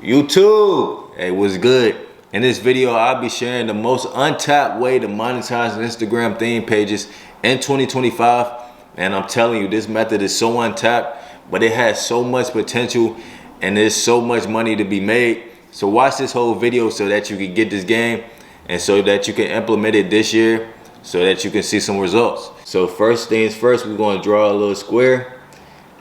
YouTube, hey, what's good? In this video, I'll be sharing the most untapped way to monetize Instagram theme pages in 2025. And I'm telling you, this method is so untapped, but it has so much potential and there's so much money to be made. So watch this whole video so that you can get this game and so that you can implement it this year so that you can see some results. So first things first, we're going to draw a little square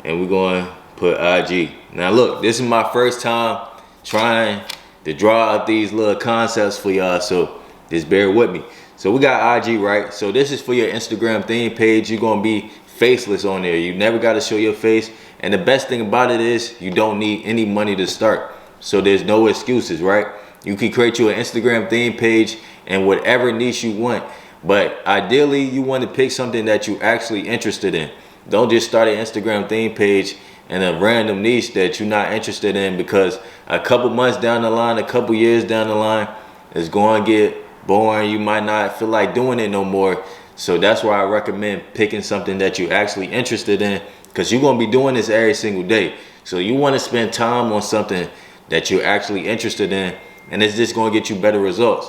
and we're going to put IG. Now look, this is my first time trying to draw out these little concepts for y'all, so just bear with me. So we got IG, right? So this is for your Instagram theme page. You're gonna be faceless on there. You never gotta show your face. And the best thing about it is you don't need any money to start. So there's no excuses, right? You can create you an Instagram theme page in whatever niche you want. But ideally, you want to pick something that you're actually interested in. Don't just start an Instagram theme page in a random niche that you're not interested in, because a couple months down the line, a couple years down the line, it's going to get boring. You might not feel like doing it no more. So that's why I recommend picking something that you're actually interested in, because you're going to be doing this every single day. So you want to spend time on something that you're actually interested in, and it's just going to get you better results.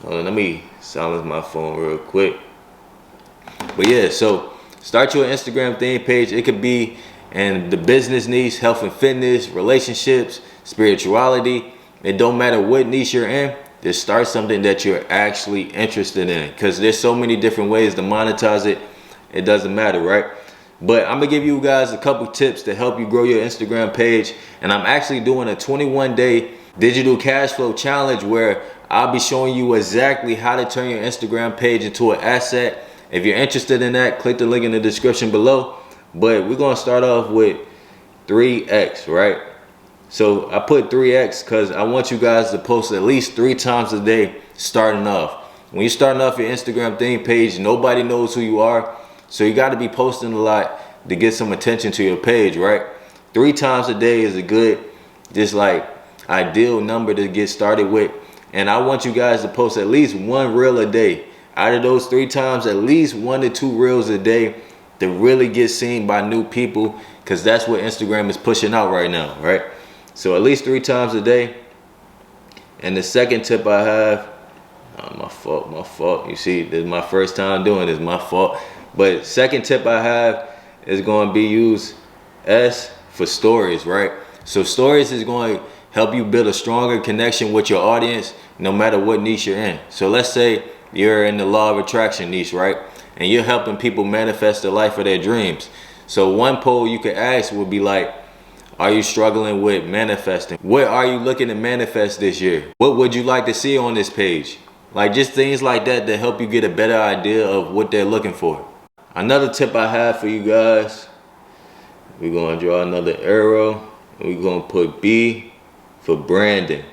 Let me silence my phone real quick. But yeah, so start your Instagram theme page. It could be in the business niche, health and fitness, relationships, spirituality. It don't matter what niche you're in, just start something that you're actually interested in, because there's so many different ways to monetize it. It doesn't matter, right? But I'm gonna give you guys a couple tips to help you grow your Instagram page. And I'm actually doing a 21-day digital cash flow challenge where I'll be showing you exactly how to turn your Instagram page into an asset. If you're interested in that, click the link in the description below. But we're gonna start off with 3x, right? So I put 3x because I want you guys to post at least 3 times a day starting off. When you're starting off your Instagram theme page, nobody knows who you are. So you gotta be posting a lot to get some attention to your page, right? 3 times a day is a good, just like ideal number to get started with. And I want you guys to post at least 1 reel a day. Out of those 3 times, at least 1 to 2 reels a day to really get seen by new people, because that's what Instagram is pushing out right now, right? So at least 3 times a day. And the second tip I have, my fault. You see, this is my first time doing this, my fault. But second tip I have is going to be use S for stories, right? So stories is going to help you build a stronger connection with your audience no matter what niche you're in. So let's say you're in the law of attraction niche, right? And you're helping people manifest the life of their dreams. So one poll you could ask would be like, are you struggling with manifesting? What are you looking to manifest this year? What would you like to see on this page? Like just things like that to help you get a better idea of what they're looking for. Another tip I have for you guys, we're going to draw another arrow and we're going to put B for branding.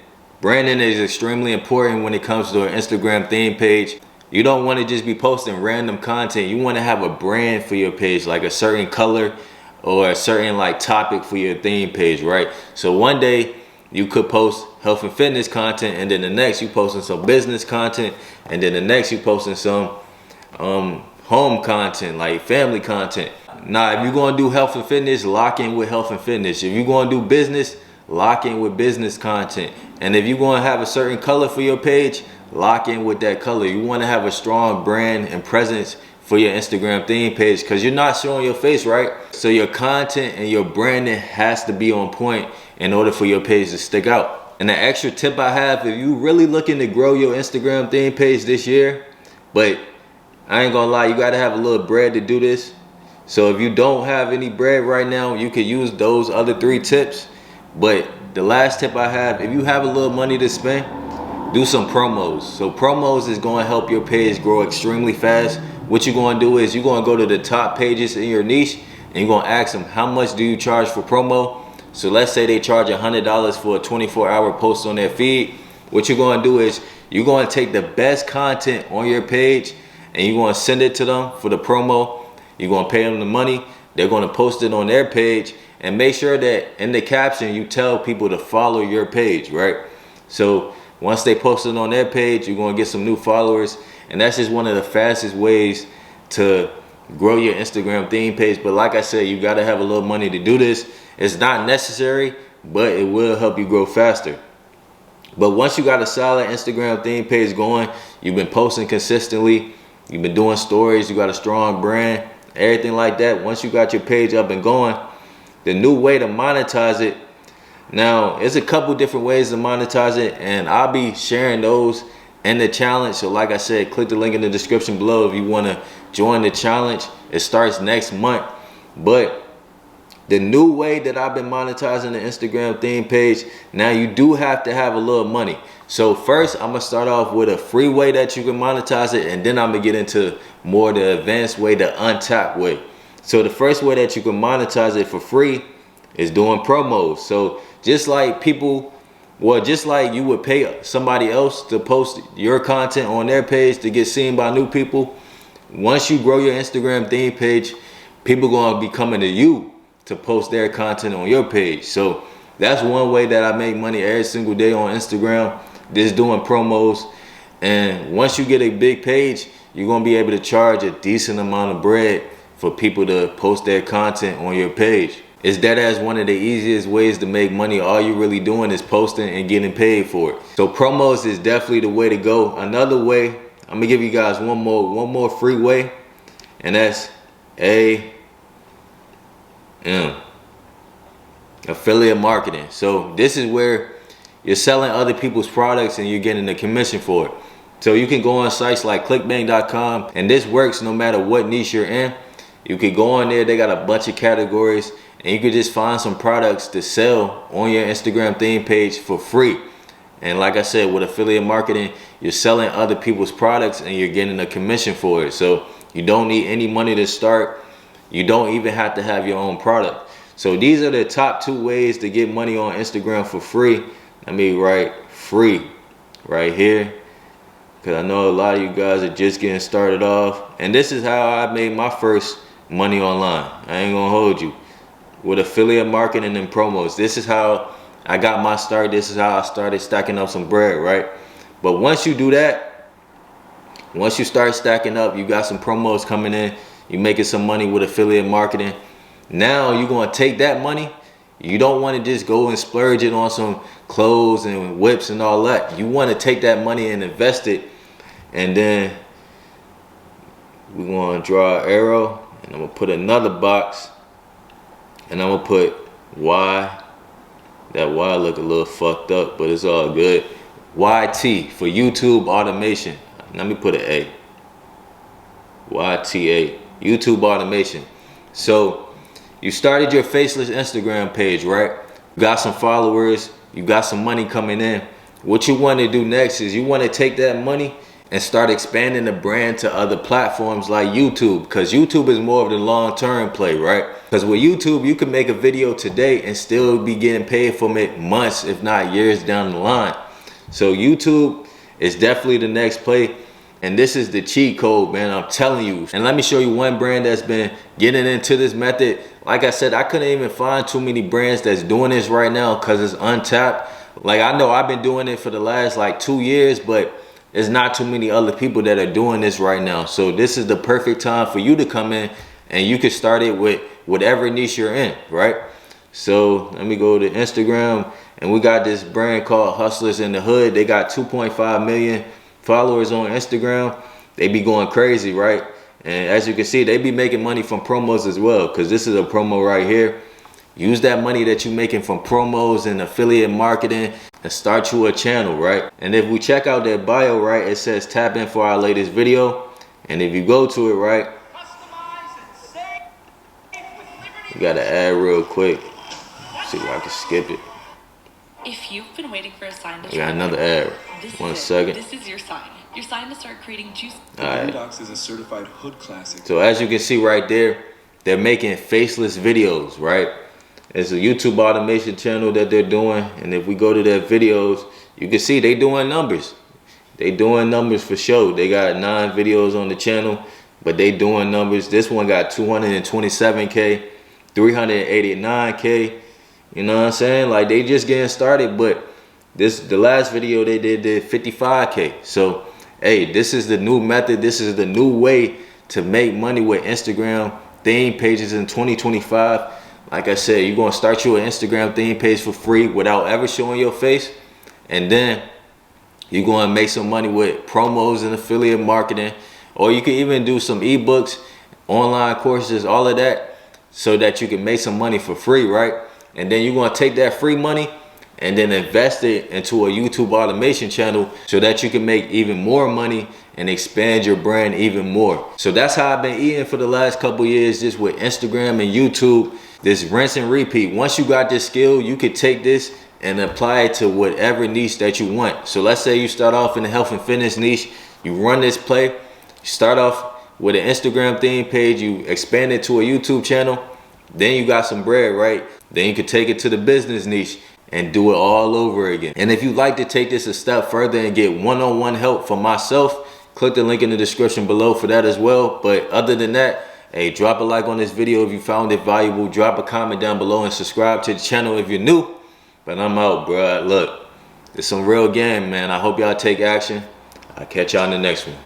Branding is extremely important when it comes to an Instagram theme page. You don't want to just be posting random content. You want to have a brand for your page, like a certain color or a certain like topic for your theme page, right? So one day you could post health and fitness content, and then the next you posting some business content, and then the next you posting some home content, like family content. Now, if you're going to do health and fitness, lock in with health and fitness. If you're going to do business, lock in with business content. And if you're going to have a certain color for your page, lock in with that color. You want to have a strong brand and presence for your Instagram theme page, because you're not showing your face, right? So your content and your branding has to be on point in order for your page to stick out. And the extra tip I have, if you really looking to grow your Instagram theme page this year, but I ain't gonna lie, you gotta have a little bread to do this. So if you don't have any bread right now, you could use those other 3 tips. But the last tip I have, if you have a little money to spend, do some promos. So promos is going to help your page grow extremely fast. What you're going to do is you're going to go to the top pages in your niche and you're going to ask them, how much do you charge for promo? So let's say they charge $100 for a 24-hour post on their feed. What you're going to do is you're going to take the best content on your page and you're going to send it to them for the promo. You're going to pay them the money. They're going to post it on their page, and make sure that in the caption you tell people to follow your page, right? So once they post it on their page, you're going to get some new followers. And that's just one of the fastest ways to grow your Instagram theme page. But like I said, you got to have a little money to do this. It's not necessary, but it will help you grow faster. But once you got a solid Instagram theme page going, you've been posting consistently, you've been doing stories, you got a strong brand, everything like that. Once you got your page up and going, the new way to monetize it, now there's a couple different ways to monetize it, and I'll be sharing those in the challenge. So like I said, click the link in the description below if you want to join the challenge. It starts next month. But the new way that I've been monetizing the Instagram theme page, now you do have to have a little money. So first, I'm gonna start off with a free way that you can monetize it, and then I'm gonna get into more the advanced way, the untapped way. So the first way that you can monetize it for free is doing promos. So just like people, well, just like you would pay somebody else to post your content on their page to get seen by new people, once you grow your Instagram theme page, people gonna be coming to you to post their content on your page. So that's one way that I make money every single day on Instagram, just doing promos. And once you get a big page, you're gonna be able to charge a decent amount of bread for people to post their content on your page. It's that as one of the easiest ways to make money. All you're really doing is posting and getting paid for it. So promos is definitely the way to go. Another way, I'm gonna give you guys one more free way, and that's affiliate marketing. So this is where you're selling other people's products and you're getting a commission for it. So you can go on sites like clickbank.com, and this works no matter what niche you're in. You could go on there, they got a bunch of categories, and you could just find some products to sell on your Instagram theme page for free. And like I said, with affiliate marketing, you're selling other people's products and you're getting a commission for it. So you don't need any money to start. You don't even have to have your own product. So these are the top 2 ways to get money on Instagram for free. Let me write free right here, because I know a lot of you guys are just getting started off. And this is how I made my first money online. I ain't gonna hold you. With affiliate marketing and promos, this is how I got my start. This is how I started stacking up some bread, right? But once you do that, once you start stacking up, you got some promos coming in, you're making some money with affiliate marketing. Now you're gonna take that money. You don't want to just go and splurge it on some clothes and whips and all that. You want to take that money and invest it. And then we're gonna draw an arrow, and I'm gonna put another box, and I'm gonna put Y. That Y look a little fucked up, but it's all good. YT for YouTube automation. Let me put an A. YTA, YouTube automation. So you started your faceless Instagram page, right? You got some followers, you got some money coming in. What you want to do next is you want to take that money and start expanding the brand to other platforms like YouTube, because YouTube is more of the long-term play, right? Because with YouTube, you can make a video today and still be getting paid from it months, if not years down the line. So YouTube is definitely the next play. And this is the cheat code, man, I'm telling you. And let me show you one brand that's been getting into this method. Like I said, I couldn't even find too many brands that's doing this right now because it's untapped. Like, I know I've been doing it for the last like 2 years, but there's not too many other people that are doing this right now. So this is the perfect time for you to come in, and you can start it with whatever niche you're in, right? So let me go to Instagram, and we got this brand called Hustlers in the Hood. They got 2.5 million followers on Instagram. They be going crazy, right? And as you can see, they be making money from promos as well, because this is a promo right here. Use that money that you're making from promos and affiliate marketing and start you a channel, right? And if we check out their bio, right, it says tap in for our latest video. And if you go to it, right, you got to add real quick. See if I can skip it. If you've been waiting for a sign to we got another ad. One second. This is your sign. Your sign to start creating juice. Alright. Is a certified hood classic. So as you can see right there, they're making faceless videos, right? It's a YouTube automation channel that they're doing. And if we go to their videos, you can see they doing numbers. They doing numbers for sure. They got 9 videos on the channel, but they doing numbers. This one got 227K, 389K. You know what I'm saying? Like, they just getting started, but the last video they did 55K. So, hey, this is the new method. This is the new way to make money with Instagram theme pages in 2025. Like I said, you're gonna start your Instagram theme page for free without ever showing your face. And then you're gonna make some money with promos and affiliate marketing. Or you can even do some ebooks, online courses, all of that, so that you can make some money for free, right? And then you're gonna take that free money and then invest it into a YouTube automation channel so that you can make even more money and expand your brand even more. So that's how I've been eating for the last couple years, just with Instagram and YouTube. This rinse and repeat. Once you got this skill, you could take this and apply it to whatever niche that you want. So let's say you start off in the health and fitness niche, you run this play, you start off with an Instagram theme page, you expand it to a YouTube channel, then you got some bread, right? Then you could take it to the business niche and do it all over again. And if you'd like to take this a step further and get one-on-one help from myself, click the link in the description below for that as well. But other than that, hey, drop a like on this video if you found it valuable. Drop a comment down below and subscribe to the channel if you're new. But I'm out, bro. Look, it's some real game, man. I hope y'all take action. I'll catch y'all in the next one.